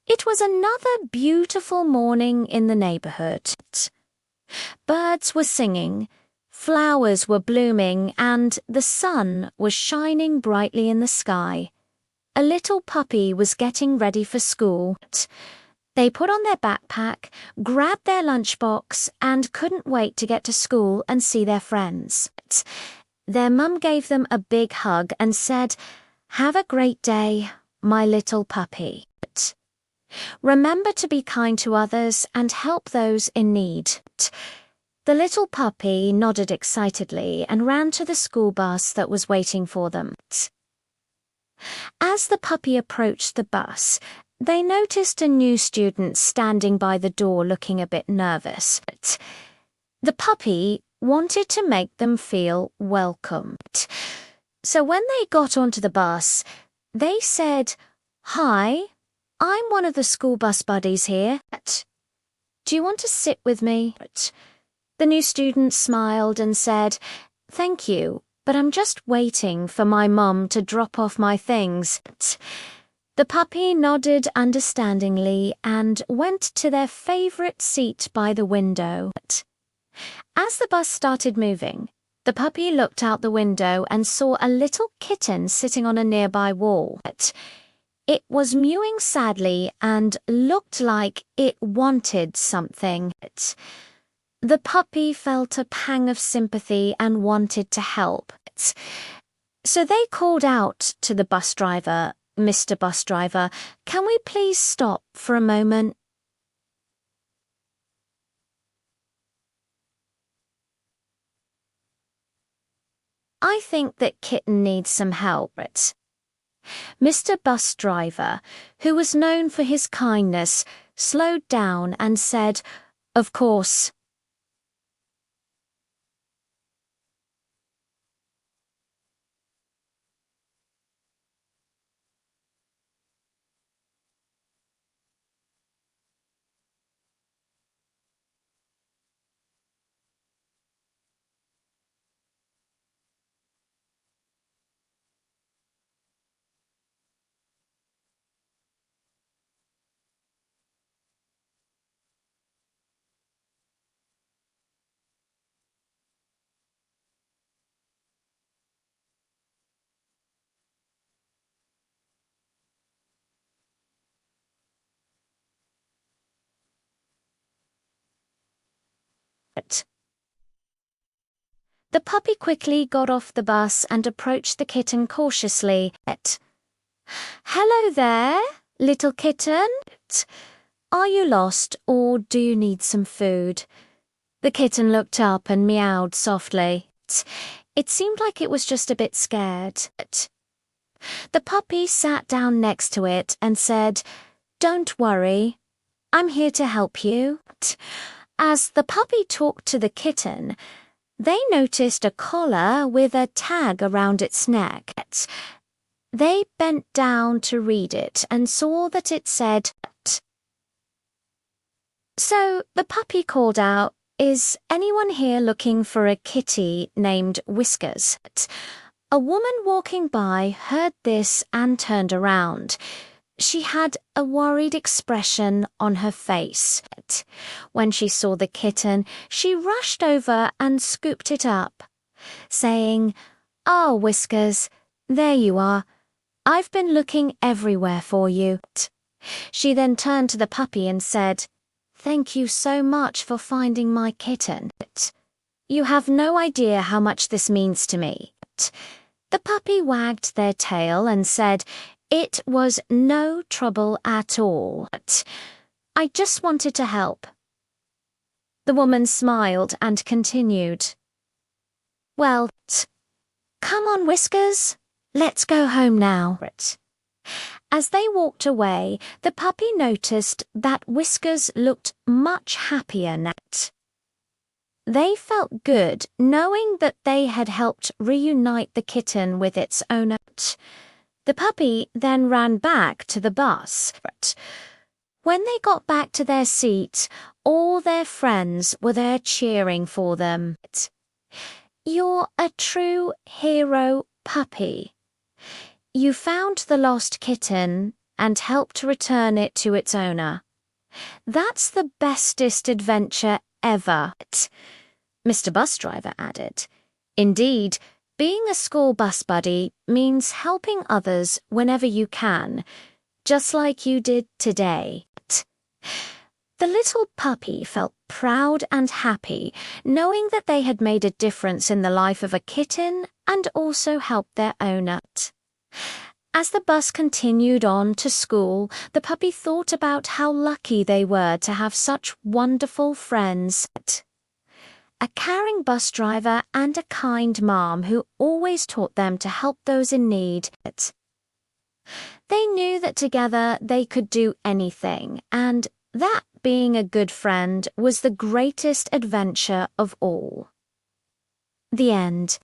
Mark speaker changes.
Speaker 1: It was another beautiful morning in the neighborhood. Birds were singing, flowers were blooming, and the sun was shining brightly in the sky. A little puppy was getting ready for school. They put on their backpack, grabbed their lunchbox, and couldn't wait to get to school and see their friends. Their mum gave them a big hug and said, "Have a great day, my little puppy. Remember to be kind to others and help those in need." The little puppy nodded excitedly and ran to the school bus that was waiting for them. As the puppy approached the bus, they noticed a new student standing by the door looking a bit nervous. The puppy wanted to make them feel welcomed. So when they got onto the bus, they said, "Hi, I'm one of the school bus buddies here. Do you want to sit with me?" The new student smiled and said, "Thank you, but I'm just waiting for my mum to drop off my things." The puppy nodded understandingly and went to their favorite seat by the window. As the bus started moving, the puppy looked out the window and saw a little kitten sitting on a nearby wall. It was mewing sadly and looked like it wanted something. The puppy felt a pang of sympathy and wanted to help. So they called out to the bus driver, "Mr. Bus Driver, can we please stop for a moment?" "I think that kitten needs some help." Mr. Bus Driver, who was known for his kindness, slowed down and said, "Of course." The puppy quickly got off the bus and approached the kitten cautiously. "Hello there, little kitten. Are you lost or do you need some food?" The kitten looked up and meowed softly. It seemed like it was just a bit scared. The puppy sat down next to it and said, "Don't worry, I'm here to help you." As the puppy talked to the kitten, they noticed a collar with a tag around its neck. They bent down to read it and saw that it said, So the puppy called out, "Is anyone here looking for a kitty named Whiskers?" A woman walking by heard this and turned around. She had a worried expression on her face. When she saw the kitten, she rushed over and scooped it up, saying, "Oh, Whiskers, there you are. I've been looking everywhere for you." She then turned to the puppy and said, "Thank you so much for finding my kitten. You have no idea how much this means to me." The puppy wagged their tail and said, "It was no trouble at all. I just wanted to help." The woman smiled and continued, "Well, come on, Whiskers. Let's go home now." As they walked away, the puppy noticed that Whiskers looked much happier now. They felt good knowing that they had helped reunite the kitten with its owner. The puppy then ran back to the bus. When they got back to their seat, all their friends were there cheering for them. "You're a true hero puppy. You found the lost kitten and helped return it to its owner. "That's the bestest adventure ever," Mr. Bus Driver added. "Indeed, being a school bus buddy means helping others whenever you can, just like you did today." The little puppy felt proud and happy, knowing that they had made a difference in the life of a kitten and also helped their owner. As the bus continued on to school, the puppy thought about how lucky they were to have such wonderful friends. A caring bus driver and a kind mom who always taught them to help those in need. They knew that together they could do anything, and that being a good friend was the greatest adventure of all. The end.